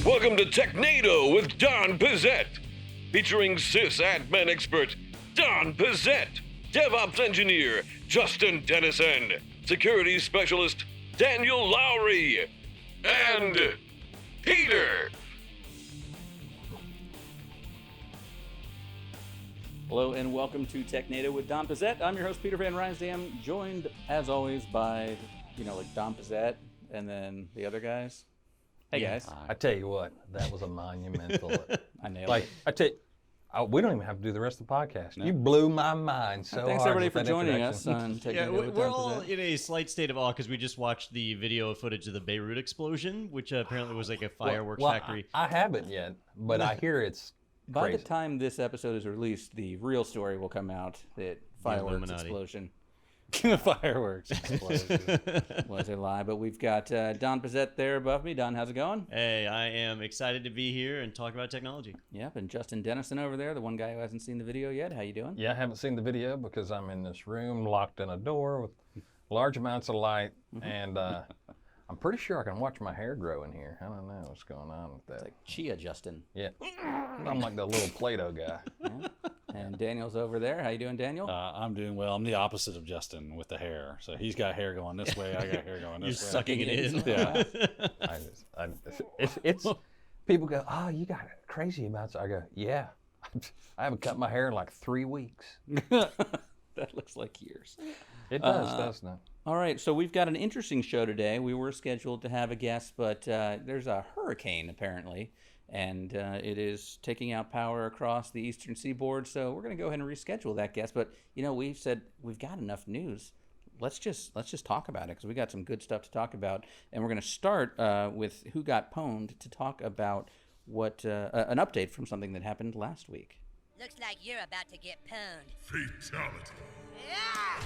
Welcome to Technado with Don Pizzette, featuring sysadmin expert Don Pizzette, DevOps engineer Justin Dennison, security specialist Daniel Lowry, and Peter. Hello and welcome to Technado with Don Pizzette. I'm your host, Peter Van Rysdam, joined as always by, like Don Pizzette and then the other guys. Hey guys. I tell you what, that was a monumental. I nailed it. I tell you, we don't even have to do the rest of the podcast. No. You blew my mind so Thanks hard. everybody for joining us on Technado. Yeah, with we're Don all Pizzette. in a slight state of awe because we just watched the video footage of the Beirut explosion, which apparently was like a fireworks factory. I haven't yet, but I hear it's By crazy. the time this episode is released, the real story will come out that fireworks Illuminati. explosion Fireworks explosion was a lie. But we've got Don Pizzette there above me. Don, how's it going? Hey, I am excited to be here and talk about technology. Yep, and Justin Dennison over there, the one guy who hasn't seen the video yet. How you doing? Yeah, I haven't seen the video because I'm in this room locked in a door with large amounts of light, and I'm pretty sure I can watch my hair grow in here. I don't know what's going on with that. It's like Chia Justin. Yeah, I'm like the little Play-Doh guy. Yeah. And Daniel's over there. How you doing, Daniel? I'm doing well. I'm the opposite of Justin with the hair. So he's got hair going this way. I got hair going You're this way. sucking it in. Yeah. It's people go, oh, you got crazy amounts. I go, yeah, I haven't cut my hair in like 3 weeks. That looks like years. It does, doesn't it? All right, so we've got an interesting show today. We were scheduled to have a guest, but there's a hurricane apparently, and it is taking out power across the eastern seaboard. So we're going to go ahead and reschedule that guest. But we've said we've got enough news. Let's just talk about it because we got some good stuff to talk about, and we're going to start with who got pwned to talk about what an update from something that happened last week. Looks like you're about to get pwned. Fatality. Yeah!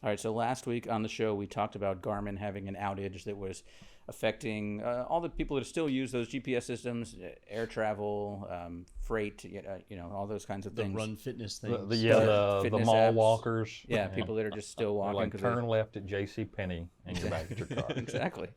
All right, so last week on the show, we talked about Garmin having an outage that was affecting all the people that still use those GPS systems, air travel, freight, all those kinds of The things. run fitness thing. The Fitness mall apps. walkers. Yeah, people that are just still walking. Like 'cause turn left at J.C. Penney and get back at your car. Exactly.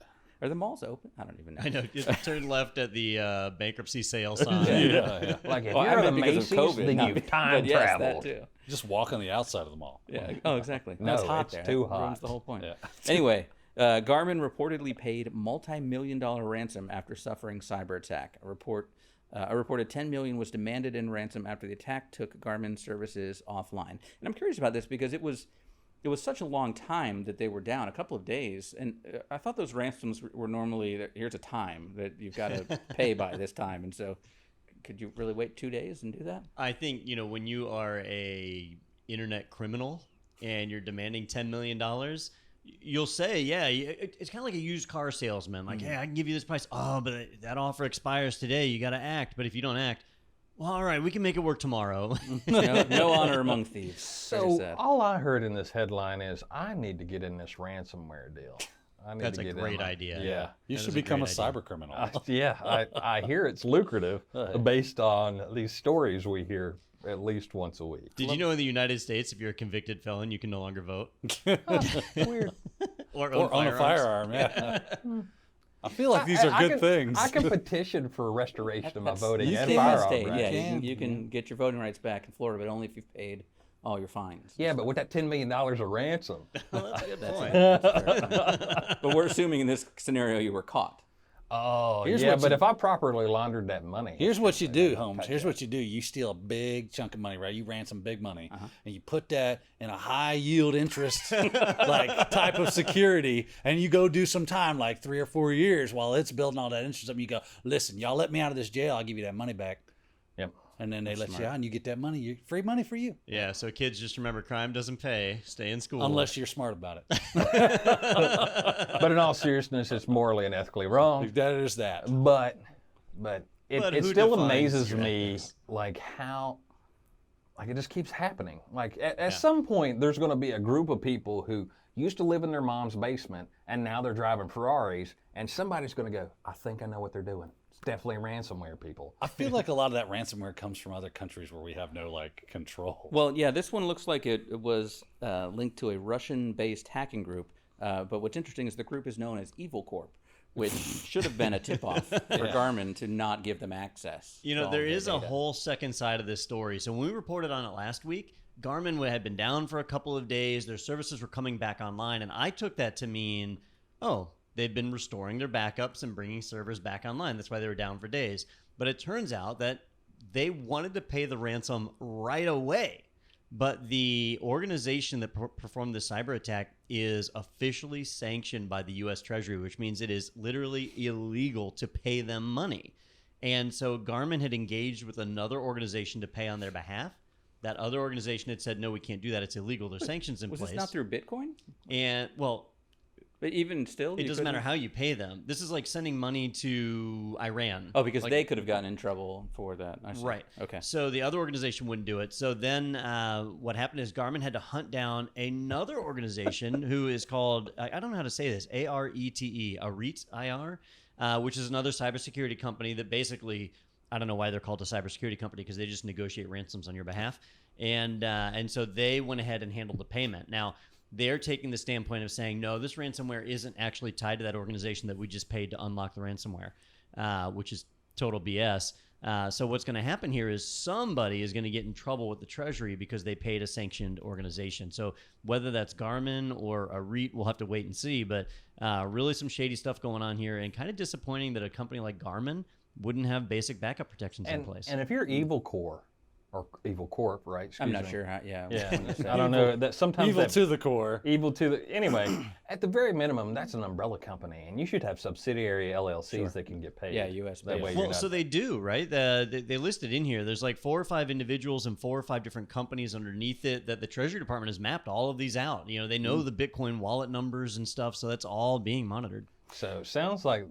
Are the malls open? I don't even know. I know. Just turn left at the bankruptcy sale sign. Yeah. Like if Well, you're I at meant because of Macy's, COVID, then not you've because- time but yes, traveled. that too. Just walk on the outside of the mall. Yeah. Oh, exactly. No, It's hot it's there. too That ruins hot. the whole point. Yeah. Anyway, Garmin reportedly paid multi-million-dollar ransom after suffering cyber attack. A reported $10 million was demanded in ransom after the attack took Garmin services offline. And I'm curious about this because it was such a long time that they were down, a couple of days, and I thought those ransoms were normally here's a time that you've got to pay by this time, and so could you really wait 2 days and do that? I think, when you are a internet criminal and you're demanding $10 million, you'll say, yeah, it's kind of like a used car salesman. Like, hey, I can give you this price. Oh, but that offer expires today. You got to act. But if you don't act, well, all right, we can make it work tomorrow. No honor among thieves. So all I heard in this headline is I need to get in this ransomware deal. That's a great idea. Yeah. You That should is a become a great idea. cyber criminal. I hear it's lucrative based on these stories we hear at least once a week. Did you know in the United States, if you're a convicted felon, you can no longer vote? Weird. or Or own a firearm, yeah. I feel like these are good things. I can petition for restoration of my voting You and can firearm state, rights. yeah, you can get your voting rights back in Florida, but only if you've paid all your fines. Yeah, but with that $10 million of ransom. That's a good point. But we're assuming in this scenario you were caught. Oh, Here's yeah, what but you- if I properly laundered that money. Here's what you do, Holmes. Here's what you do. You steal a big chunk of money, right? You ransom big money, and you put that in a high yield interest like type of security, and you go do some time, like 3 or 4 years, while it's building all that interest up. And you go, listen, y'all let me out of this jail, I'll give you that money back. Yep. And then they let you out, and you get that money. Free money for you, Yeah, so kids, just remember, crime doesn't pay. Stay in school. unless you're smart about it. But in all seriousness, it's morally and ethically wrong. That is that. But But it who still defines amazes me, greatness? like how, like it just keeps happening. Like at some point, there's going to be a group of people who used to live in their mom's basement, and now they're driving Ferraris, and somebody's going to go, I think I know what they're doing. It's definitely ransomware people. I feel like a lot of that ransomware comes from other countries where we have no control. Well, yeah, this one looks like it was linked to a Russian-based hacking group. But what's interesting is the group is known as Evil Corp, which should have been a tip-off for Garmin to not give them access. You to know, all there of their is a data. whole second side of this story. So when we reported on it last week, Garmin had been down for a couple of days. Their services were coming back online, and I took that to mean, oh, they've been restoring their backups and bringing servers back online. That's why they were down for days. But it turns out that they wanted to pay the ransom right away. But the organization that performed the cyber attack is officially sanctioned by the U.S. Treasury, which means it is literally illegal to pay them money. And so Garmin had engaged with another organization to pay on their behalf. That other organization had said, no, we can't do that. It's illegal. There's sanctions in Was place. this not through Bitcoin? And, well, But even still, it doesn't matter how you pay them. This is like sending money to Iran. Oh, because they could have gotten in trouble for that. I see. Right. Okay. So the other organization wouldn't do it. So then what happened is Garmin had to hunt down another organization who is called, I don't know how to say this, ARETE, ARETE, IR, which is another cybersecurity company that basically, I don't know why they're called a cybersecurity company because they just negotiate ransoms on your behalf. And so they went ahead and handled the payment. Now, they're taking the standpoint of saying, no, this ransomware isn't actually tied to that organization that we just paid to unlock the ransomware, which is total BS. So what's going to happen here is somebody is going to get in trouble with the Treasury because they paid a sanctioned organization. So whether that's Garmin or a REIT, we'll have to wait and see. But really some shady stuff going on here, and kind of disappointing that a company like Garmin wouldn't have basic backup protections in place. And if you're Evil Core, or Evil Corp, right? I'm Excuse not me. sure how, yeah. Yeah, I don't know. That sometimes Evil that- to the core. Evil to the anyway. At the very minimum, that's an umbrella company, and you should have subsidiary LLCs that can get paid. Yeah, US That way based. you're Well, not- so they do, right? They listed in here. There's like 4 or 5 individuals and 4 or 5 different companies underneath it that the Treasury Department has mapped all of these out. You know, they know the Bitcoin wallet numbers and stuff, so that's all being monitored. So sounds like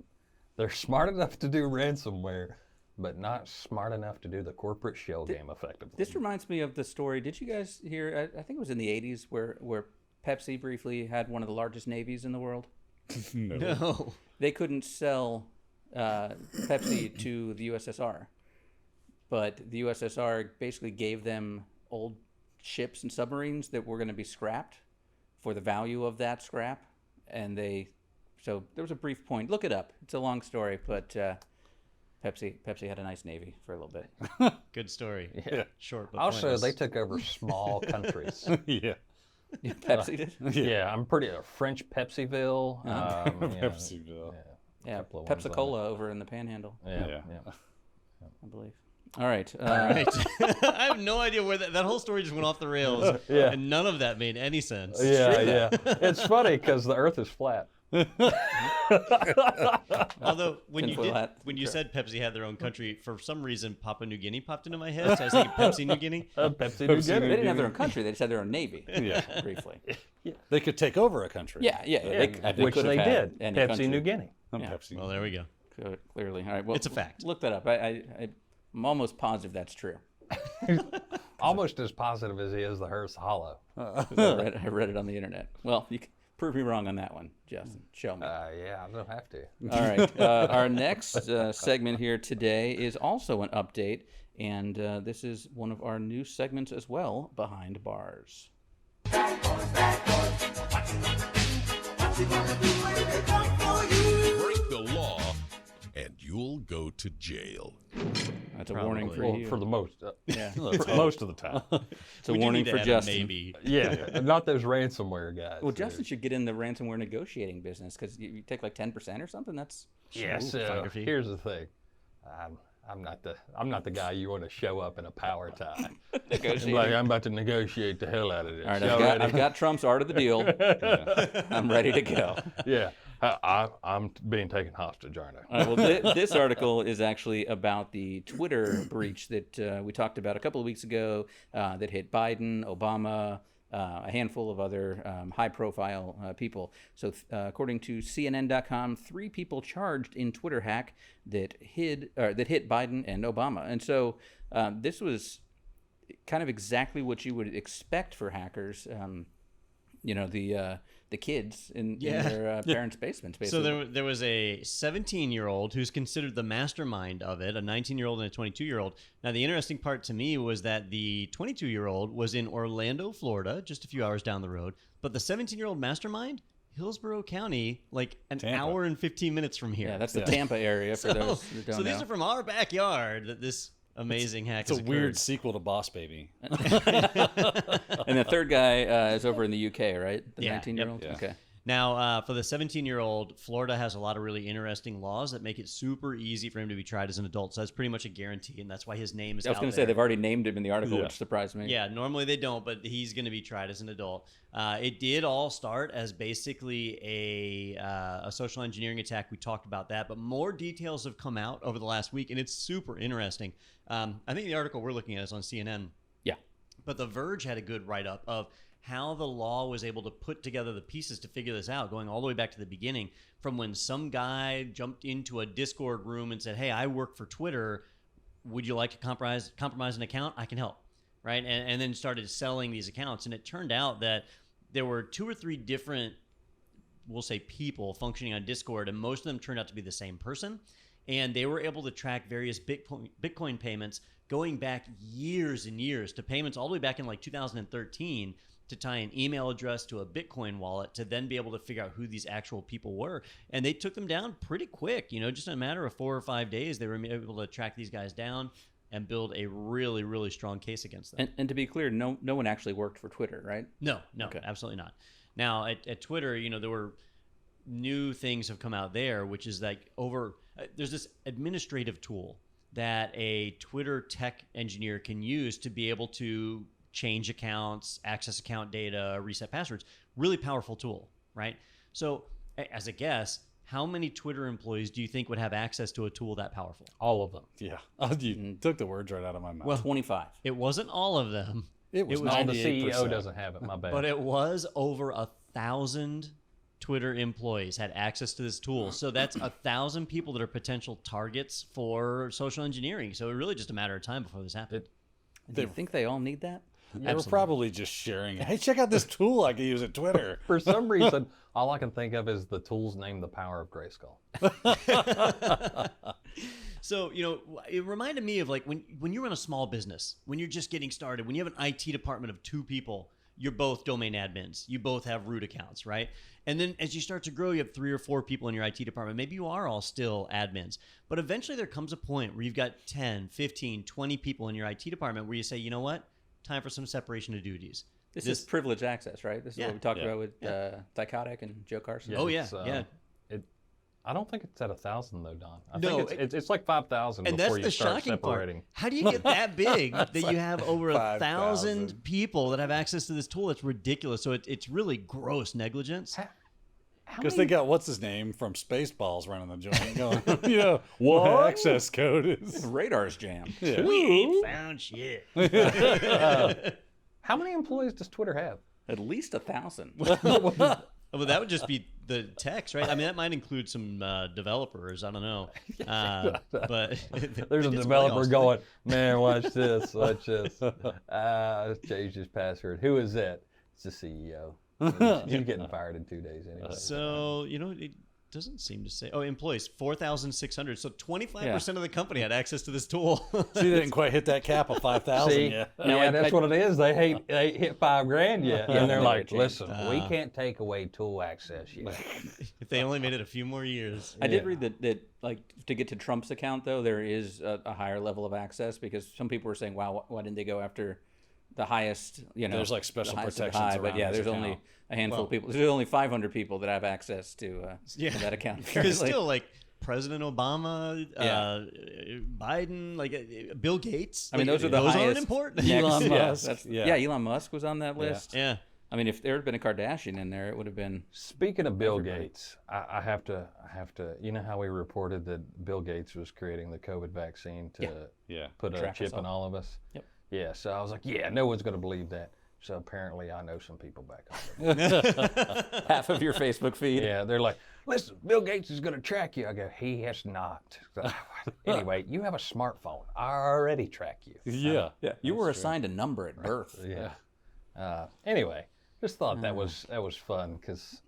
they're smart enough to do ransomware, but not smart enough to do the corporate shell game effectively. This reminds me of the story. Did you guys hear? I think it was in the 80s where Pepsi briefly had one of the largest navies in the world. No. They couldn't sell Pepsi to the USSR, but the USSR basically gave them old ships and submarines that were going to be scrapped for the value of that scrap, and so there was a brief point. Look it up. It's a long story, but Pepsi had a nice navy for a little bit. Good story. Yeah. Short, but Also, pointless. they took over small countries. Yeah. Pepsi did. Yeah, I'm pretty French Pepsiville. Pepsiville. Yeah, couple of ones on Pepsi-Cola over in the Panhandle, Yeah, Yeah. yeah. I believe. All right. Right. I have no idea where that whole story just went off the rails, Yeah. and none of that made any sense. Yeah. It's funny because the Earth is flat. Although when Tinfoil hat. you said Pepsi had their own country, for some reason Papua New Guinea popped into my head. So I was thinking Pepsi New Guinea. Pepsi New They Guinea. didn't have their own country. They just had their own navy. Yeah. Briefly. They could take over a country. Yeah. They Which could have they had did. any Pepsi country. New Guinea. Yeah. Pepsi. Well, there we go. Clearly. All right. Well, It's a fact. Look that up. I'm almost positive that's true. Almost as positive as he is the Earth's hollow. I read it on the internet. Well, you can prove me wrong on that one, Justin. Show me. Yeah, I don't have to. All right. Our next segment here today is also an update, and this is one of our new segments as well, Behind Bars. Break the law, and you'll go to jail. That's a warning for Well, you. for the most, Yeah. for most of the time. It's a We do warning need to for add a Justin. maybe. Yeah, not those ransomware guys. Well, Justin should get in the ransomware negotiating business because you take like 10% or something. That's Yeah. So photography. here's the thing. I'm not the guy you want to show up in a power tie. negotiating. Like I'm about to negotiate the hell out of this. All right, Y'all ready? I've got Trump's art of the deal. I'm ready to go. Yeah, I'm being taken hostage, aren't I? All right, well, this article is actually about the Twitter breach that we talked about a couple of weeks ago that hit Biden, Obama, a handful of other high-profile people. So, according to CNN.com, 3 people charged in Twitter hack that hit Biden and Obama. And so, this was kind of exactly what you would expect for hackers. The kids in their parents' basements, basically. So there was a 17-year-old who's considered the mastermind of it, a 19-year-old and a 22-year-old. Now, the interesting part to me was that the 22-year-old was in Orlando, Florida, just a few hours down the road. But the 17-year-old mastermind, Hillsborough County, like an Tampa. hour and 15 minutes from here. Yeah, that's the Tampa area for those who don't so know. these are from our backyard that this amazing hack It's has a occurred. weird sequel to Boss Baby. And the third guy is over in the UK, right? The Yeah, 19-year-old? yep. Okay. Now, for the 17-year-old, Florida has a lot of really interesting laws that make it super easy for him to be tried as an adult. So that's pretty much a guarantee, and that's why his name is I was out going to there. say they've already named him in the article, Yeah. which surprised me. Yeah, normally they don't, but he's going to be tried as an adult. It did all start as basically a social engineering attack. We talked about that, but more details have come out over the last week, and it's super interesting. I think the article we're looking at is on CNN. Yeah. But The Verge had a good write-up of how the law was able to put together the pieces to figure this out, going all the way back to the beginning, from when some guy jumped into a Discord room and said, hey, I work for Twitter. Would you like to compromise an account? I can help, right? And then started selling these accounts. And it turned out that there were 2 or 3 different, we'll say, people functioning on Discord, and most of them turned out to be the same person. And they were able to track various Bitcoin payments going back years and years to payments all the way back in like 2013 to tie an email address to a Bitcoin wallet to then be able to figure out who these actual people were. And they took them down pretty quick, just in a matter of 4 or 5 days, they were able to track these guys down and build a really, really strong case against them. And to be clear, no one actually worked for Twitter, right? No, Okay. absolutely not. Now, at Twitter, there were new things have come out there, which is like there's this administrative tool that a Twitter tech engineer can use to be able to change accounts, access account data, reset passwords. Really powerful tool, right? So as a guess, how many Twitter employees do you think would have access to a tool that powerful? All of them. Yeah. You took the words right out of my mouth. Well, 25. It wasn't all of them, it was No, the 98%. CEO doesn't have it. My bad. but it was over 1,000 Twitter employees had access to this tool. So that's 1,000 people that are potential targets for social engineering. So it's really just a matter of time before this happens. Do you think they all need that? They were probably just sharing. Hey, check out this tool I can use at Twitter. For some reason, all I can think of is the tool's name, The Power of Grayskull. So, it reminded me of like when you run a small business, when you're just getting started, when you have an IT department of 2 people, you're both domain admins. You both have root accounts, right? And then as you start to grow, you have 3 or 4 people in your IT department. Maybe you are all still admins. But eventually there comes a point where you've got 10, 15, 20 people in your IT department where you say, you know what? Time for some separation of duties. This is privileged access, right? This is Yeah. what we talked about with Psychotic and Joe Carson. Oh, yeah, It's, yeah. I don't think it's at 1,000 though, Don. I No, think it's like 5,000 And before that's you the start shocking separating. part. How do you get that big that you have over 5,000. 1,000 people that have access to this tool? It's ridiculous. So it's really gross negligence. Because they got what's his name from Spaceballs running the joint, going, what access code is? Radar's jammed. Yeah. We ain't found shit. How many employees does Twitter have? At least 1,000. Well, that would just be the techs, right? I mean, that might include some developers. I don't know. But There's a it's developer playoffs. going, man, watch this, watch this. Changed his password. Who is that? It's the CEO. He's getting fired in 2 days anyway. So, it doesn't seem to say. Oh, employees, 4,600. So 25% of the company had access to this tool. See, they didn't quite hit that cap of 5,000 See, yet. yeah, that's what it is. They hit $5,000 yet, and they're never like, changed. "Listen, we can't take away tool access yet." If they only made it a few more years. I did read that like to get to Trump's account though, there is a higher level of access because some people were saying, "Wow, why didn't they go after the highest?" There's, like, special the highest of the protections high, but around yeah, his there's account. only a handful of people. There's only 500 people that have access to that account. Because apparently. still, like President Obama, Biden, Bill Gates. I mean, those are the those highest. aren't important. next- Elon yeah, Musk. that's- Yeah. yeah, Elon Musk was on that list. Yeah. I mean, if there had been a Kardashian in there, it would have been. Speaking of Bill Gates, I have to. You know how we reported that Bill Gates was creating the COVID vaccine to Yeah. put a Track us chip in all. all of us? Yep. Yeah. So I was like, yeah, no one's going to believe that. So apparently, I know some people back home. Half of your Facebook feed. Yeah, they're like, listen, Bill Gates is going to track you. I go, he has not. Anyway, you have a smartphone. I already track you. Yeah. Yeah, you were assigned a number at birth. Yeah. Anyway, just thought that was fun because,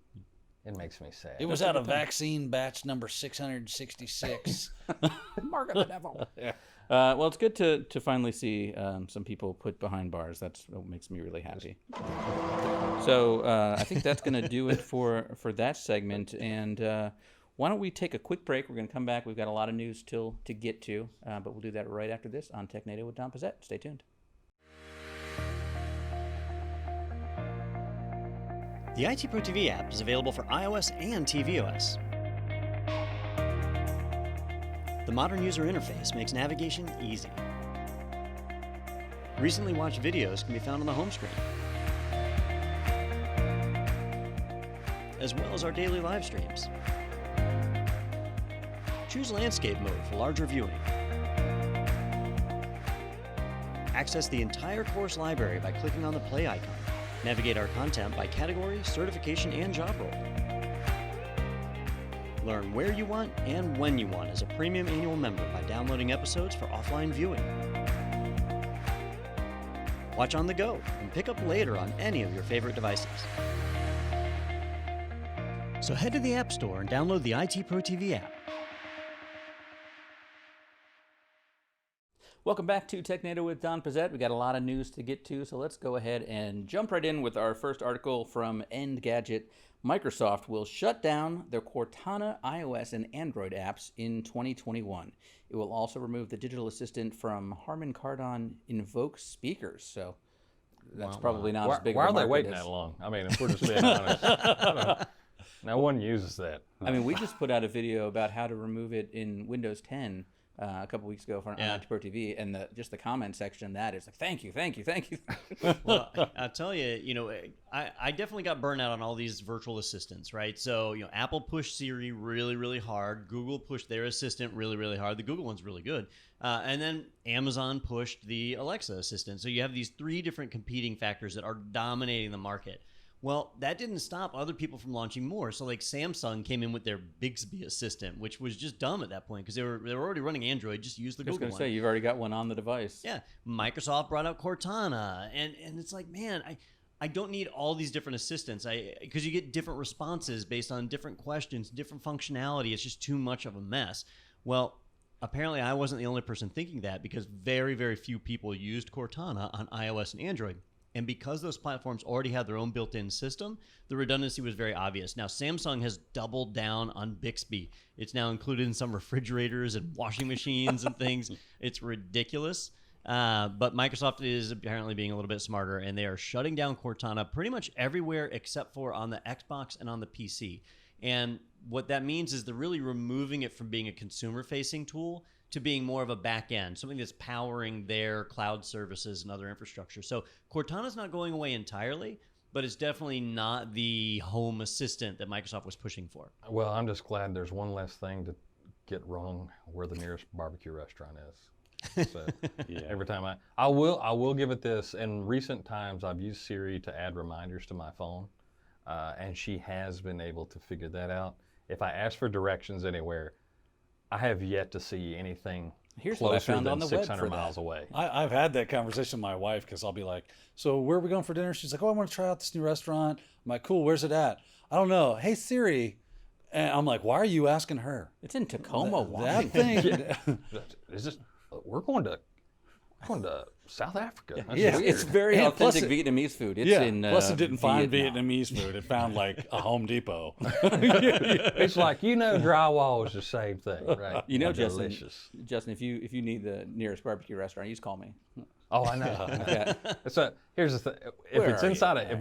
It makes me sad. It was out of vaccine batch number 666. Mark of the devil. Well, it's good to finally see some people put behind bars. That's what makes me really happy. So I think that's going to do it for that segment. And why don't we take a quick break? We're going to come back. We've got a lot of news to get to, but we'll do that right after this on Technado with Don Pizzette. Stay tuned. The IT Pro TV app is available for iOS and tvOS. The modern user interface makes navigation easy. Recently watched videos can be found on the home screen, as well as our daily live streams. Choose landscape mode for larger viewing. Access the entire course library by clicking on the play icon. Navigate our content by category, certification, and job role. Learn where you want and when you want as a premium annual member by downloading episodes for offline viewing. Watch on the go and pick up later on any of your favorite devices. So head to the App Store and download the IT Pro TV app. Welcome back to Technado with Don Pizzette. We got a lot of news to get to, so let's go ahead and jump right in with our first article from Engadget. Microsoft will shut down their Cortana iOS and Android apps in 2021. It will also remove the digital assistant from Harman Kardon Invoke speakers. So that's probably not as big of a market. Why are they waiting that long? I mean, if we're just being honest. No one uses that. I mean, we just put out a video about how to remove it in Windows 10 a couple weeks ago for on Pro TV, and just the comment section that is like, thank you. Well, I'll tell you, I definitely got burned out on all these virtual assistants, right? So, Apple pushed Siri really, really hard. Google pushed their assistant really, really hard. The Google one's really good. And then Amazon pushed the Alexa assistant. So you have these three different competing factors that are dominating the market. Well, that didn't stop other people from launching more. So like Samsung came in with their Bixby assistant, which was just dumb at that point because they were already running Android. Just use the Google one. I was going to say, you've already got one on the device. Yeah. Microsoft brought out Cortana. And it's like, man, I don't need all these different assistants because you get different responses based on different questions, different functionality. It's just too much of a mess. Well, apparently I wasn't the only person thinking that because very, very few people used Cortana on iOS and Android. And because those platforms already had their own built-in system, the redundancy was very obvious. Now, Samsung has doubled down on Bixby. It's now included in some refrigerators and washing machines and things. It's ridiculous. But Microsoft is apparently being a little bit smarter, and they are shutting down Cortana pretty much everywhere except for on the Xbox and on the PC. And what that means is they're really removing it from being a consumer-facing tool to being more of a back end, something that's powering their cloud services and other infrastructure. So Cortana's not going away entirely, but it's definitely not the home assistant that Microsoft was pushing for. Well, I'm just glad there's one less thing to get wrong where the nearest barbecue restaurant is. So every time I will give it this. In recent times, I've used Siri to add reminders to my phone, and she has been able to figure that out. If I ask for directions anywhere, I have yet to see anything closer than 600 miles away. I've had that conversation with my wife because I'll be like, so where are we going for dinner? She's like, oh, I want to try out this new restaurant. I'm like, cool, where's it at? I don't know. Hey, Siri. And I'm like, why are you asking her? It's in Tacoma, That thing. Is this, we're going to South Africa. That's yeah, weird. it's very authentic Vietnamese food. It's in plus it didn't find Vietnam. Vietnamese food. It found like a Home Depot. It's like, drywall is the same thing, right? Justin, if you need the nearest barbecue restaurant, you just call me. Oh, I know. So here's the thing. If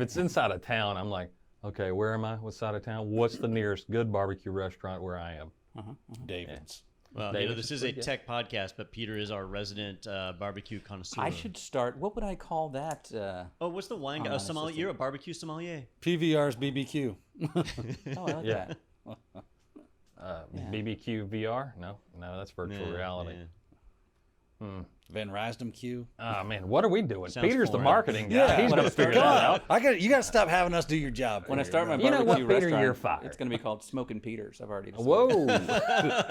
it's inside of town, I'm like, okay, where am I? What side of town? What's the nearest good barbecue restaurant where I am? David's. Well, this is a tech podcast, but Peter is our resident barbecue connoisseur. I should start. What would I call that? What's the wine guy? Sommelier. You're a barbecue sommelier. PVR's BBQ. Oh, I like that. BBQ VR? No, that's virtual reality. Van Rysdom Q. Oh man, what are we doing? Sounds Peter's the foreign. marketing guy. He's gonna figure Come that on. out. You got to stop having us do your job. When I start my You know barbecue what, Peter? restaurant, You're fired. it's going to be called Smoking Peters. I've already decided. Whoa,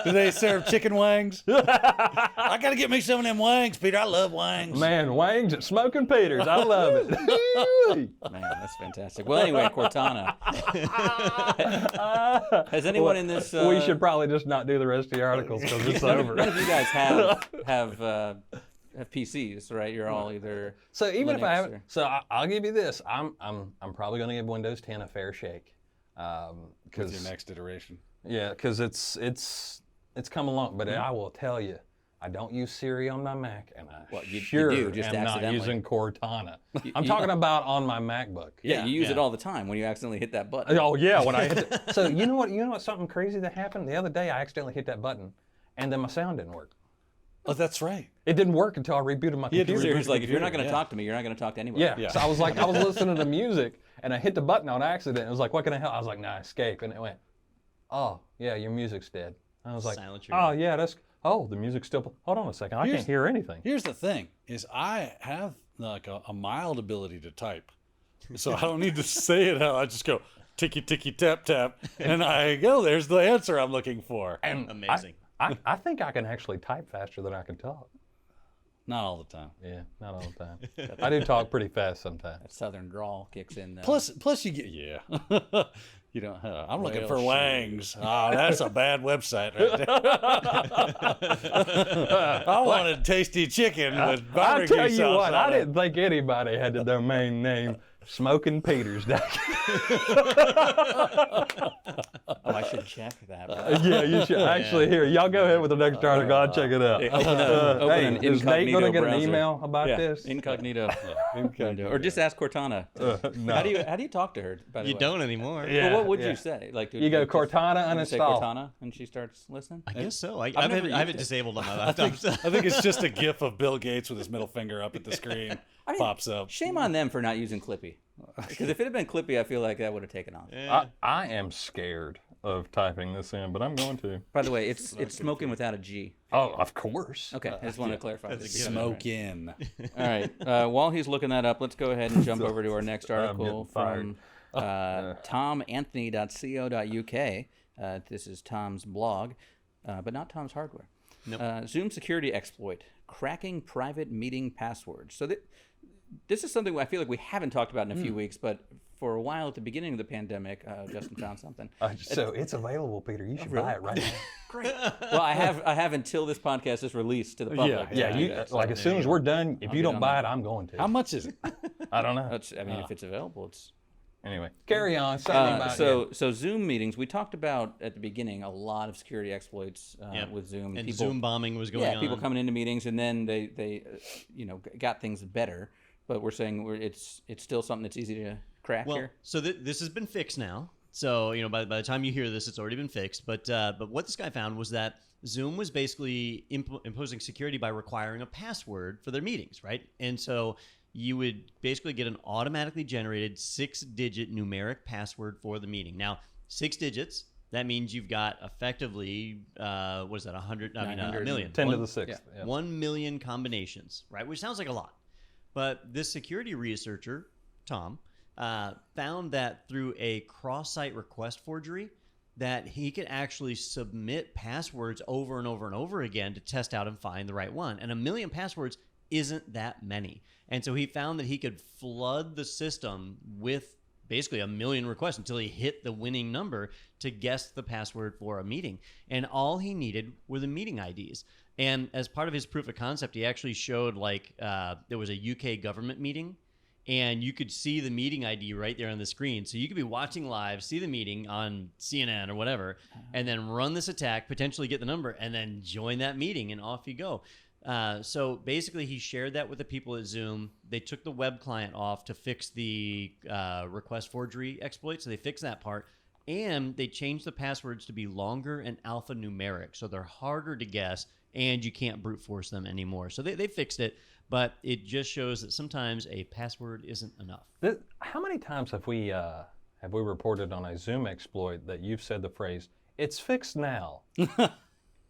Do they serve chicken wings? I got to get me some of them wings, Peter. I love wings. man, Wangs at Smoking Peters. I love it. Man, that's fantastic. Well, anyway, Cortana. Has anyone in this? we should probably just not do the rest of the articles because it's over. None of you guys have PCs, right? You're all either. So even if I Linux haven't, or- so I'll give you this. I'm probably going to give Windows 10 a fair shake. With Because your next iteration. yeah, because it's come along. But I will tell you, I don't use Siri on my Mac, and I Well, you sure do, just am not accidentally. using Cortana. I'm you- talking about on my MacBook. Yeah, you use it yeah. all the time when you accidentally hit that button. Oh yeah, when I hit the, so you know what something crazy that happened the other day? I accidentally hit that button, and then my sound didn't work. Oh, that's right. It didn't work until I rebooted my You had to computer. Seriously, like if you're not going to Yeah. talk to me, you're not going to talk to anyone. Yeah. So I was like, I was listening to music, and I hit the button on accident. It was like, what can I help? I was like, nah, escape, and it went, oh yeah, your music's dead. I was like, Silence your- oh yeah, the music's still. Hold on a second, I Here's- can't hear anything. Here's the thing: is I have like a mild ability to type, so I don't need to say it out. I just go ticky ticky tap tap, and I go. There's the answer I'm looking for. And Amazing. I think I can actually type faster than I can talk. Not all the time. Yeah, not all the time. I do talk pretty fast sometimes. That southern drawl kicks in. Though. Plus you get you don't. I'm looking Well, for sure. wangs. Oh, that's a bad website right there. I wanted tasty chicken with I'll barbecue tell you sauce what, on I it. didn't think anybody had the domain name Smoking Peters. Oh, I should check that. Yeah, you should actually here. Y'all go ahead with the next article. I'll check it out. Open Hey, an is Nate incognito going to get an browser. email about Yeah, this? incognito. Or just ask Cortana. No. How do you talk to her? By the You way? don't anymore. Yeah. Well, what would yeah. you say? Like You go Cortana you say uninstall. Cortana, and she starts listening. I guess so. I never have it used it. disabled on my laptop. so- I think it's just a gif of Bill Gates with his middle finger up at the screen. Pops up. Shame on them for not using Clippy. Because if it had been Clippy, I feel like that would have taken off. I am scared of typing this in, but I'm going to. By the way, it's smoking without a G. Oh, of course. Okay, I just want to clarify. That's a this. given. Smoke in. All right. While he's looking that up, let's go ahead and jump over to our next article getting from tomanthony.co.uk. This is Tom's blog, but not Tom's hardware. Nope. Zoom security exploit, cracking private meeting passwords. So this is something I feel like we haven't talked about in a few weeks, but for a while at the beginning of the pandemic, Justin found something. So it's available, Peter. You should buy it right now. Well, I have until this podcast is released to the public. Yeah, you, like as soon as we're done, if you don't on buy that. it, I'm going to. How much is it? I don't know. I mean, if it's available, it's. Anyway, carry on. Something about So Zoom meetings, we talked about at the beginning a lot of security exploits Yep. with Zoom. And people, Zoom bombing was going on. people coming into meetings, and then they got things better. But we're saying it's still something that's easy to crack Well, here. so this has been fixed now. So by the time you hear this, it's already been fixed. But what this guy found was that Zoom was basically imposing security by requiring a password for their meetings, right? And so you would basically get an automatically generated 6-digit numeric password for the meeting. Now, 6 digits. That means you've got effectively, what is that, 100? I mean, a million. 10 to the 6th. Yeah. 1 million combinations, right? Which sounds like a lot. But this security researcher, Tom, found that through a cross-site request forgery, that he could actually submit passwords over and over and over again to test out and find the right one. And 1 million passwords isn't that many. And so he found that he could flood the system with basically 1 million requests until he hit the winning number to guess the password for a meeting. And all he needed were the meeting IDs. And as part of his proof of concept, he actually showed there was a UK government meeting, and you could see the meeting ID right there on the screen. So you could be watching live, see the meeting on CNN or whatever, and then run this attack, potentially get the number, and then join that meeting, and off you go. So basically, he shared that with the people at Zoom. They took the web client off to fix the request forgery exploit, so they fixed that part. And they changed the passwords to be longer and alphanumeric, so they're harder to guess, and you can't brute force them anymore. So they fixed it, but it just shows that sometimes a password isn't enough. How many times have we reported on a Zoom exploit that you've said the phrase, "It's fixed now"?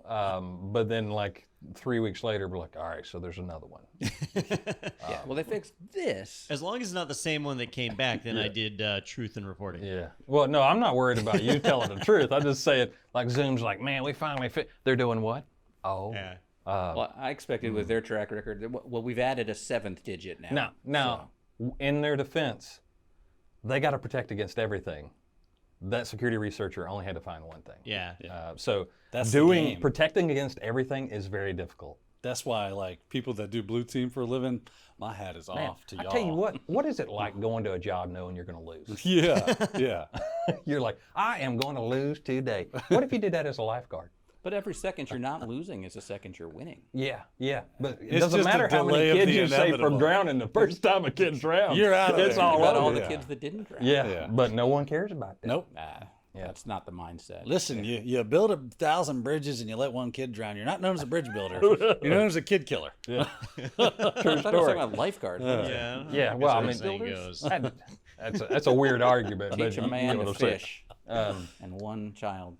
But then like 3 weeks later, we're like, all right, so there's another one. Yeah. Well, they fixed this. As long as it's not the same one that came back, then I did truth in reporting. Yeah. Well, no, I'm not worried about you telling the truth. I just say it like Zoom's like, man, we finally fit. They're doing what? Oh. Yeah. Well, I expected with their track record. Well, we've added a 7th digit now. Now, in their defense, they got to protect against everything. That security researcher only had to find one thing. Yeah. So That's the game. protecting against everything is very difficult. That's why, like, people that do blue team for a living, my hat is off to y'all. I tell you what is it like going to a job knowing you're going to lose? Yeah, yeah. You're like, I am going to lose today. What if you did that as a lifeguard? But every second you're not losing is a second you're winning. Yeah. But it It's doesn't just a matter how many delay of kids the you save from inevitable. drowning the first time a kid drowns. You're out of It's there. all About over. all the yeah. kids that didn't drown. Yeah, but no one cares about that. Nope. That's not the mindset. Listen, you build 1,000 bridges and you let one kid drown. You're not known as a bridge builder. You're known as a kid killer. Yeah. True I thought I was story. talking about lifeguards. Yeah. Yeah, well, I mean, Saying goes. that's a weird argument. but Teach a you man know to what I'm saying. fish and one child.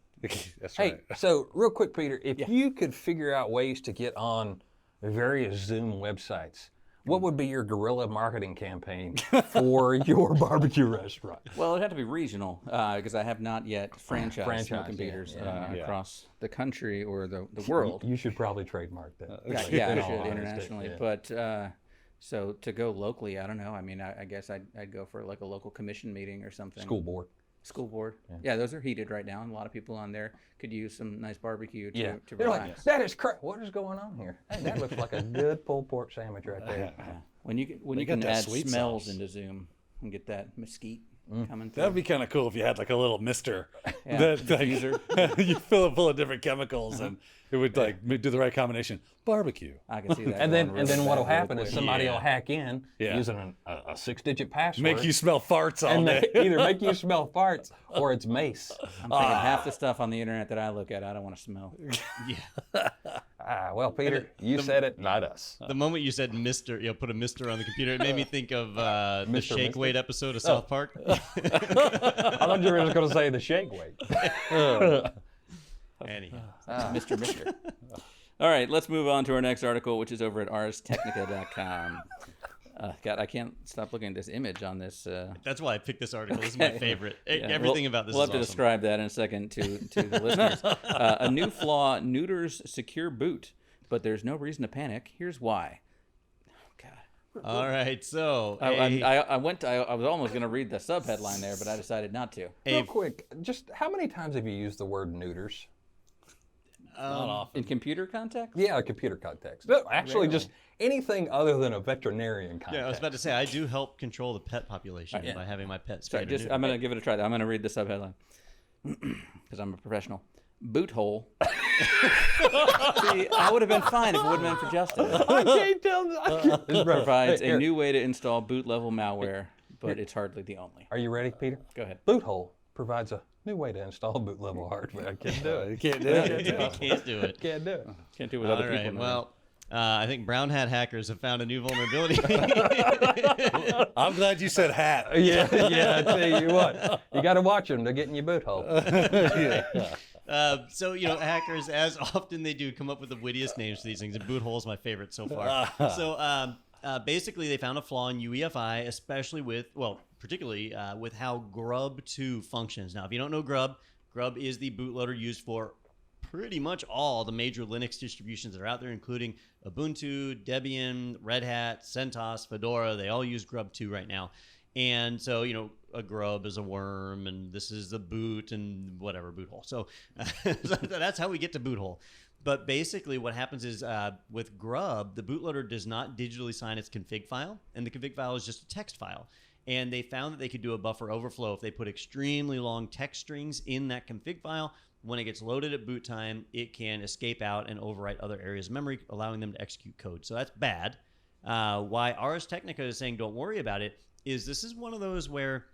That's Hey, right. so real quick, Peter, if you could figure out ways to get on various Zoom websites, what would be your guerrilla marketing campaign for your barbecue restaurant? Well, it'd have to be regional because I have not yet franchised Franchised, smoke computers yeah. across the country or the world. You should probably trademark that. Yeah, In I all should honesty, internationally. yeah. But so to go locally, I don't know. I mean, I guess I'd go for like a local commission meeting or something. School board. School board. Yeah, those are heated right now, and a lot of people on there could use some nice barbecue to, Yeah. to They're relax. like, that is what is going on here? Hey, that looks like a good pulled pork sandwich right there. When you They can got that add sweet smells sauce. into Zoom and get that mesquite coming through. That would be kind of cool if you had like a little mister Yeah, that like, you fill it full of different chemicals and it would like do the right combination. Barbecue. I can see that. And going then really what'll bad really happen is quick. somebody will Yeah. hack in Yeah. using a 6-digit password. Make you smell farts all and day. they either make you smell farts or it's mace. I'm thinking half the stuff on the internet that I look at, I don't want to smell. Yeah. Well, Peter, you said it, not us. The moment you said Mr., put a Mr. on the computer, it made me think of the Mr. Shake Mr. Weight episode of South Park. I thought you were just going to say the shake weight. Anyhow. Mr. Mister. All right, let's move on to our next article, which is over at arstechnica.com. God, I can't stop looking at this image on this. That's why I picked this article. This is my favorite. Yeah, Everything about this we'll is have to awesome. describe that in a second to the listeners. A new flaw neuters secure boot, but there's no reason to panic. Here's why. God. All right, so I was almost going to read the sub headline there, but I decided not to. Real quick, just how many times have you used the word neuters? Not often. In computer context? Yeah, a computer context. No, actually, just anything other than a veterinarian context. yeah, I was about to say I do help control the pet population by having my pets. Sorry, spayed or I'm neutered. going to give it a try. I'm going to read the sub headline because I'm a professional. Boot hole. See, I would have been fine if it wouldn't have been for Justin. I can't tell. Provides Hey, a here. new way to install boot level malware, but it's hardly the only. Are you ready, Peter? Go ahead. Boothole provides a new way to install boot level hardware. I can't do it. You can't do it. You can't do it. Can't do it. Can't do it with All other right. people. in the room. Well, I think brown hat hackers have found a new vulnerability. I'm glad you said hat. Yeah, I tell you what, you got to watch them. They're getting your boot hole. So, hackers, as often they do, come up with the wittiest names for these things. And boot hole is my favorite so far. So, basically, they found a flaw in UEFI, especially particularly with how grub2 functions. Now, if you don't know grub is the bootloader used for pretty much all the major Linux distributions that are out there, including Ubuntu, Debian, Red Hat, CentOS, Fedora. They all use grub2 right now. And so, a grub is a worm, and this is the boot and whatever, boot hole. So that's how we get to boot hole. But basically what happens is with grub, the bootloader does not digitally sign its config file, and the config file is just a text file. And they found that they could do a buffer overflow if they put extremely long text strings in that config file. When it gets loaded at boot time, it can escape out and overwrite other areas of memory, allowing them to execute code. So that's bad. Why Ars Technica is saying don't worry about it is this is one of those where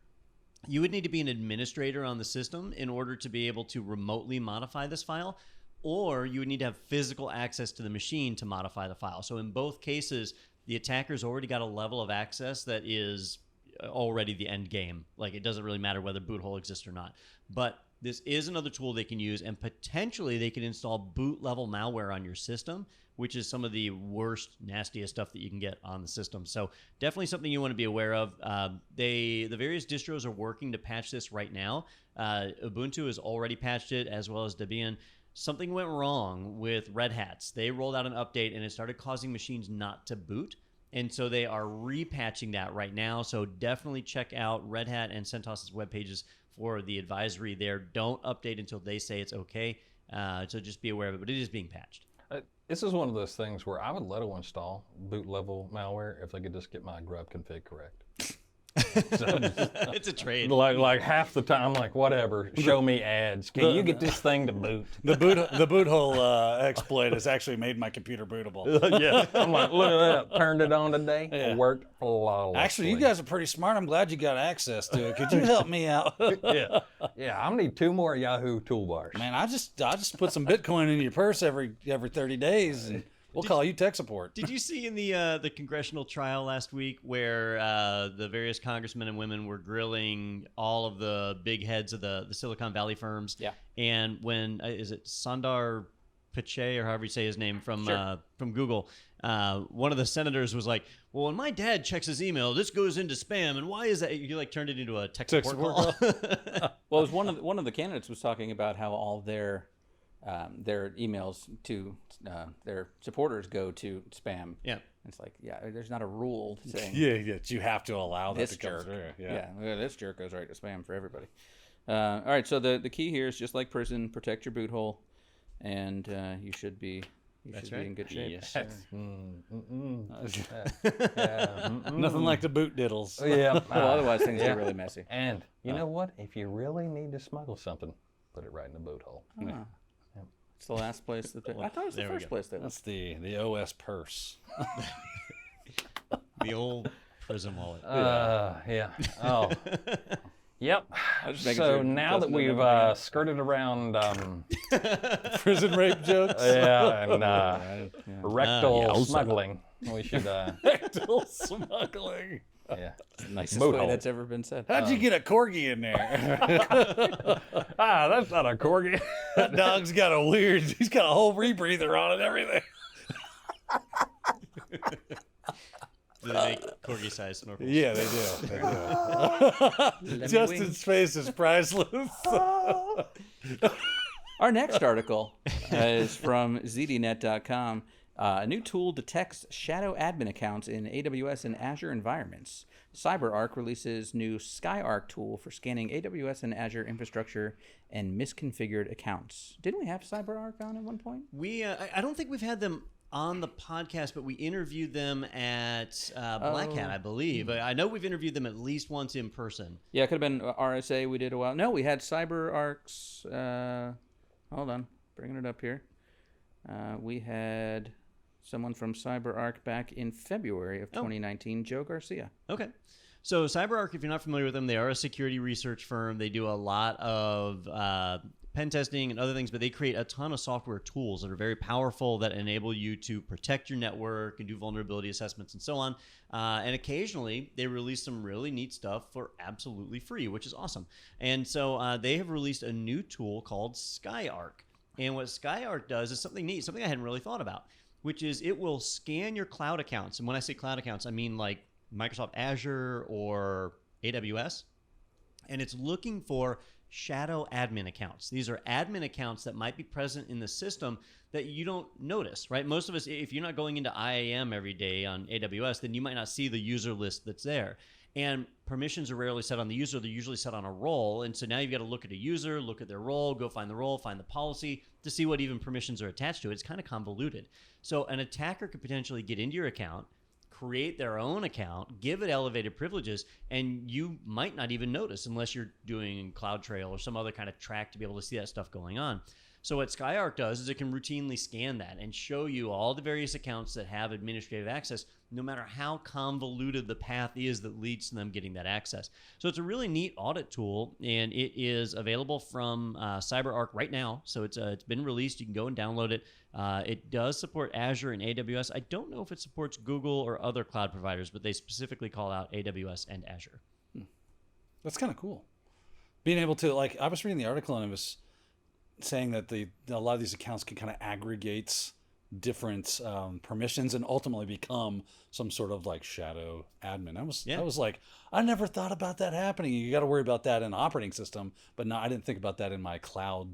you would need to be an administrator on the system in order to be able to remotely modify this file, or you would need to have physical access to the machine to modify the file. So in both cases, the attacker's already got a level of access that is already the end game. Like, it doesn't really matter whether boot hole exists or not. But this is another tool they can use, and potentially they can install boot level malware on your system, which is some of the worst, nastiest stuff that you can get on the system. So definitely something you want to be aware of. The various distros are working to patch this right now. Ubuntu has already patched it, as well as Debian. Something went wrong with Red Hat's. They rolled out an update, and it started causing machines not to boot. And so they are repatching that right now. So definitely check out Red Hat and CentOS's web pages for the advisory there. Don't update until they say it's okay. So just be aware of it, but it is being patched. This is one of those things where I would let them install boot level malware if they could just get my grub config correct. It's a trade. Like half the time, like whatever. Show me ads. Can you get this thing to boot? The boot hole exploit has actually made my computer bootable. Yeah, I'm like, look at that. Turned it on today. It worked flawlessly. Actually, you guys are pretty smart. I'm glad you got access to it. Could you help me out? Yeah. I'm gonna need 2 more Yahoo toolbars. Man, I just put some Bitcoin in your purse every 30 days, and we'll call you tech support. Did you see in the congressional trial last week where the various congressmen and women were grilling all of the big heads of the Silicon Valley firms? Yeah. And when is it Sundar Pichai, or however you say his name, from Google, one of the senators was like, well, when my dad checks his email, this goes into spam, and why is that? You like turned it into a tech support call. Well, it was one of the candidates was talking about how all their emails to their supporters go to spam. Yeah. It's like, there's not a rule saying You have to allow that this to go jerk. through. This jerk goes right to spam for everybody. All right, so the key here is just like prison, protect your boot hole, and you should be in good shape. Yes, sir. Nothing like the boot diddles. Yeah. Well, otherwise things get really messy. And you know what? If you really need to smuggle something, put it right in the boot hole. It's the last place that I thought it was the first place they went. That's the OS purse. The old prison wallet. Yeah. Oh. Yep. just making So sure now that Justin we've doesn't know skirted around Prison rape jokes. and rectal smuggling, we should Rectal smuggling. Nicest Boot way hole. that's ever been said. How'd you get a corgi in there? that's not a corgi. That dog's got he's got a whole rebreather on it and everything. Do they make corgi-sized snorkels? Yeah, they do. Justin's face is priceless. Our next article is from zdnet.com. A new tool detects shadow admin accounts in AWS and Azure environments. CyberArk releases new SkyArk tool for scanning AWS and Azure infrastructure and misconfigured accounts. Didn't we have CyberArk on at one point? We I don't think we've had them on the podcast, but we interviewed them at Black Hat, I believe. I know we've interviewed them at least once in person. Yeah, it could have been RSA we did a while. No, we had CyberArk's... hold on, bringing it up here. We had someone from CyberArk back in February of 2019, Joe Garcia. Okay. So CyberArk, if you're not familiar with them, they are a security research firm. They do a lot of pen testing and other things, but they create a ton of software tools that are very powerful that enable you to protect your network and do vulnerability assessments and so on. And occasionally they release some really neat stuff for absolutely free, which is awesome. And so they have released a new tool called SkyArk. And what SkyArk does is something neat, something I hadn't really thought about, which is it will scan your cloud accounts. And when I say cloud accounts, I mean like Microsoft Azure or AWS. And it's looking for shadow admin accounts. These are admin accounts that might be present in the system that you don't notice, right? Most of us, if you're not going into IAM every day on AWS, then you might not see the user list that's there. And permissions are rarely set on the user. They're usually set on a role. And so now you've got to look at a user, look at their role, go find the role, find the policy to see what even permissions are attached to it. It's kind of convoluted. So an attacker could potentially get into your account, create their own account, give it elevated privileges, and you might not even notice unless you're doing CloudTrail or some other kind of track to be able to see that stuff going on. So what SkyArk does is it can routinely scan that and show you all the various accounts that have administrative access, no matter how convoluted the path is that leads to them getting that access. So it's a really neat audit tool, and it is available from CyberArk right now. So it's been released. You can go and download it. It does support Azure and AWS. I don't know if it supports Google or other cloud providers, but they specifically call out AWS and Azure. That's kind of cool. being able to, like, I was reading the article and it was saying that a lot of these accounts can kind of aggregate different permissions and ultimately become some sort of like shadow admin. I was like, I never thought about that happening. You got to worry about that in the operating system, but no, I didn't think about that in my cloud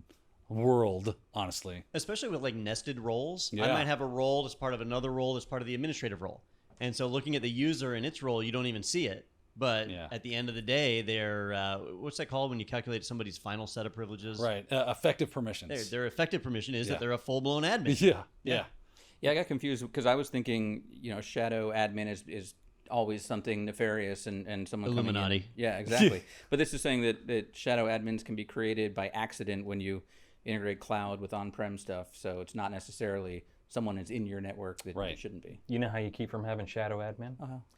world, honestly. Especially with like nested roles. Yeah. I might have a role that's part of another role that's part of the administrative role. And so looking at the user and its role, you don't even see it. But at the end of the day, they're, what's that called when you calculate somebody's final set of privileges? Right. Effective permissions. Their effective permission is that they're a full-blown admin. Yeah, I got confused because I was thinking, shadow admin is always something nefarious and someone Illuminati. coming in. Yeah, exactly. But this is saying that shadow admins can be created by accident when you integrate cloud with on-prem stuff. So it's not necessarily someone is in your network that it shouldn't be. You know how you keep from having shadow admin?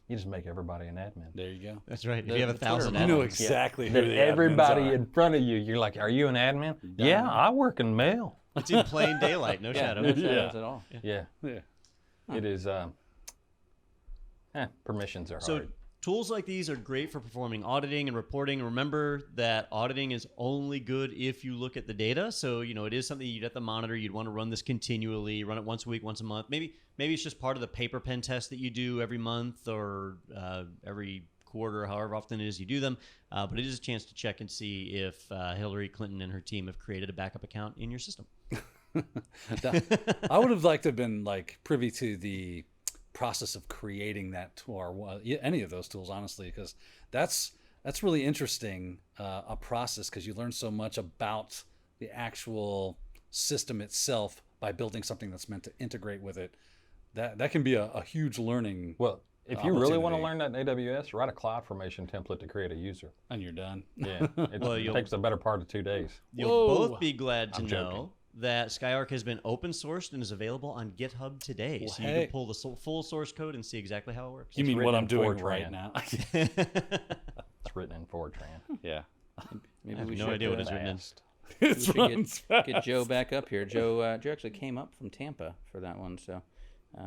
You just make everybody an admin. There you go. That's right. If you have 1,000 admins. You know exactly who That the everybody admins are. in front of you, you're like, are you an admin? Yeah, I work in mail. It's in plain daylight, no shadow. No shadows at all. Yeah. Yeah. It is, permissions are So hard. tools like these are great for performing auditing and reporting. Remember that auditing is only good if you look at the data. So, it is something you'd have to monitor. You'd want to run this continually, run it once a week, once a month. Maybe it's just part of the paper pen test that you do every month or every quarter, however often it is you do them. But it is a chance to check and see if Hillary Clinton and her team have created a backup account in your system. I would have liked to have been like privy to the process of creating that tool or any of those tools, honestly, because that's really interesting, a process, because you learn so much about the actual system itself by building something that's meant to integrate with it. That can be a huge learning. Well, if you really want to opportunity. learn that in AWS, write a CloudFormation template to create a user. And you're done. Yeah, it takes the better part of 2 days. You'll both be glad to I'm know joking. that Skyark has been open sourced and is available on GitHub today. Well, so you can pull the full source code and see exactly how it works. You mean written what I'm in doing Fortran. right now? It's written in Fortran. Yeah. Maybe I have we no should, idea what it's written in. we It should runs get Joe back up here. Joe actually came up from Tampa for that one, so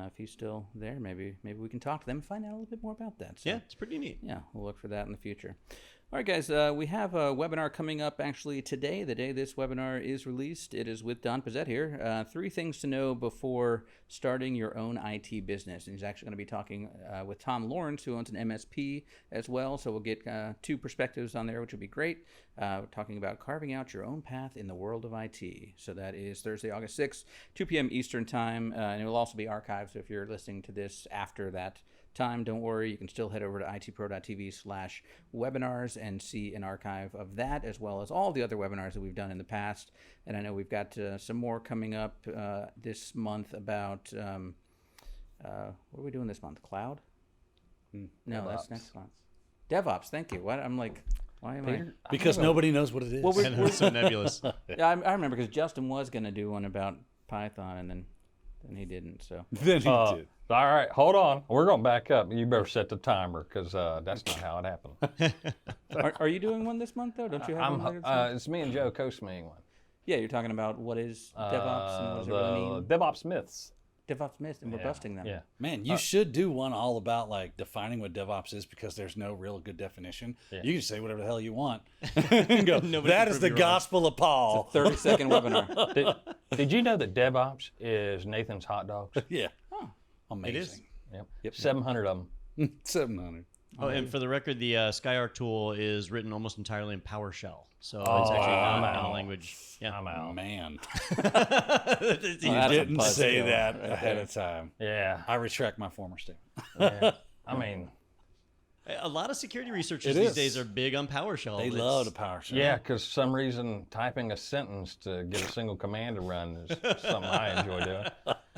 if he's still there, maybe we can talk to them and find out a little bit more about that. So, Yeah, it's pretty neat. yeah, we'll look for that in the future. All right, guys, we have a webinar coming up actually today, the day this webinar is released. It is with Don Pizzette here. 3 things to know before starting your own IT business. And he's actually going to be talking with Tom Lawrence, who owns an MSP as well. So we'll get 2 perspectives on there, which would be great. We're talking about carving out your own path in the world of IT. So that is Thursday, August 6th, 2 p.m. Eastern Time. And it will also be archived. So if you're listening to this after that time, don't worry, you can still head over to itpro.tv/webinars and see an archive of that, as well as all the other webinars that we've done in the past. And I know we've got some more coming up this month about what are we doing this month? Cloud? No, that's next month. DevOps. Thank you. I'm like, why am I? Because nobody knows what it is. Well, I know, it's so nebulous. Yeah, I remember because Justin was going to do one about Python, and then he didn't. So Then he did. All right, hold on. We're going to back up. You better set the timer because that's not how it happened. are you doing one this month though? Don't you have one later this month? It's me and Joe co-SMEing one. Yeah, you're talking about what is DevOps and what does it really mean? DevOps myths. DevOps myths, and we're busting them. Yeah. Man, you should do one all about like defining what DevOps is, because there's no real good definition. Yeah. You can say whatever the hell you want. And go, Nobody that can is prove the you wrong." gospel of Paul. 30-second webinar. Did you know that DevOps is Nathan's hot dogs? Yeah. Amazing. It is. Yep. 700 of them. 700. Oh, and for the record, the Skyark tool is written almost entirely in PowerShell. So it's actually not a language. Yeah. I'm out. Man, That's you a didn't buzz say deal that right ahead there. of time. Yeah. I retract my former statement. Yeah. I mean, A lot of security researchers It these is. days are big on PowerShell. They It's- love the PowerShell. yeah, because some reason typing a sentence to get a single command to run is something I enjoy doing.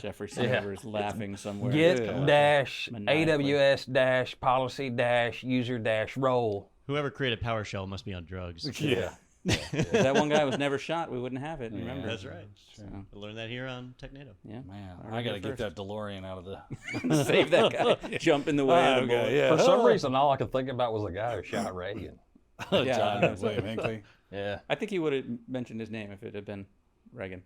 Jeffrey Sanders is laughing somewhere. Get dash Maniacally. AWS dash policy dash user dash role. Whoever created PowerShell must be on drugs. Yeah. If that one guy was never shot, we wouldn't have it. Remember? That's right. I learned that here on Technado. Yeah. Man, Heard I it got to get first. that DeLorean out of the. Save that guy. Jump in the way of the bullet. Okay, yeah. For some reason, all I could think about was the guy who shot Reagan. Yeah, John that's William Hinckley. Yeah. I think he would have mentioned his name if it had been Reagan.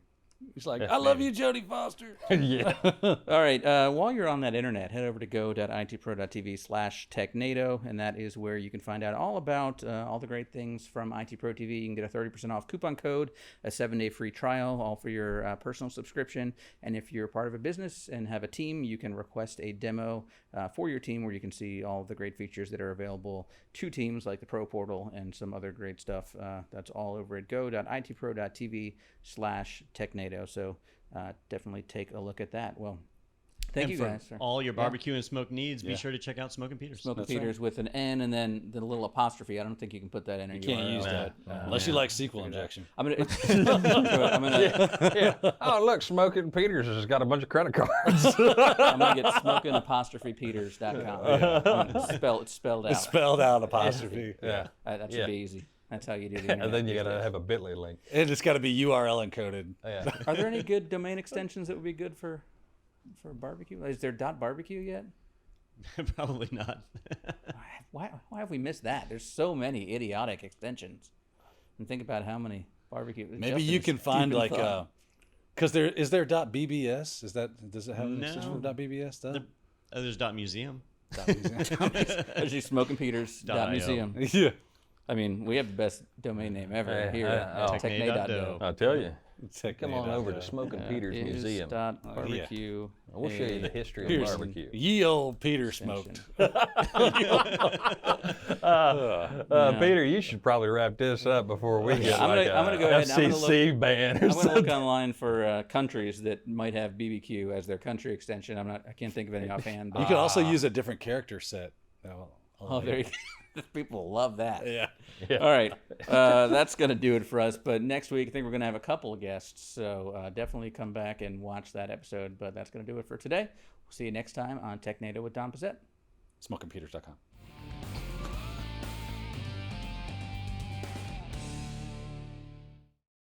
He's like, I love you, Jodie Foster. Yeah. All right. While you're on that internet, head over to go.itpro.tv/Technado, and that is where you can find out all about all the great things from IT Pro TV. You can get a 30% off coupon code, a 7-day free trial, all for your personal subscription. And if you're part of a business and have a team, you can request a demo for your team where you can see all of the great features that are available to teams, like the Pro Portal and some other great stuff. That's all over at go.itpro.tv/Technado. So definitely take a look at that. Well, thank you guys. All your barbecue and smoke needs, be sure to check out Smoking Peters. Smoking Peters with an N and then the little apostrophe. I don't think you can put that in. You can't use that unless you like SQL injection. I'm gonna. Oh, look, Smoking Peters has got a bunch of credit cards. I'm gonna get smokingapostrophe.peters.com. It's spelled out. It's spelled out apostrophe. Yeah. That should be easy. That's how you do the And then you internet got to these have a Bitly link. And it's got to be URL encoded. Yeah. days. Are there any good domain extensions that would be good for barbecue? Is there .barbecue yet? Probably not. Why have we missed that? There's so many idiotic extensions. And think about how many barbecue. Maybe you can find like because is there .bbs? Does it have an extension for .bbs? There's .museum. Actually, smokingpeters.museum. Yeah. I mean, we have the best domain name ever here at Technado. I'll tell you. Technado. Come on over to Smoking Peters Museum. Barbecue. We'll show you the history of Peterson. barbecue. Ye old Peter smoked. Peter, you should probably wrap this up before we get I'm gonna go ahead and I'm gonna FCC ban or I'm going to something. look online for countries that might have BBQ as their country extension. I can't think of any offhand. You But, can also use a different character set. oh, there you go. People love that. Yeah. All right. That's going to do it for us. But next week, I think we're going to have a couple of guests. So definitely come back and watch that episode. But that's going to do it for today. We'll see you next time on Technado with Don Pizzette. SmokingPeters.com.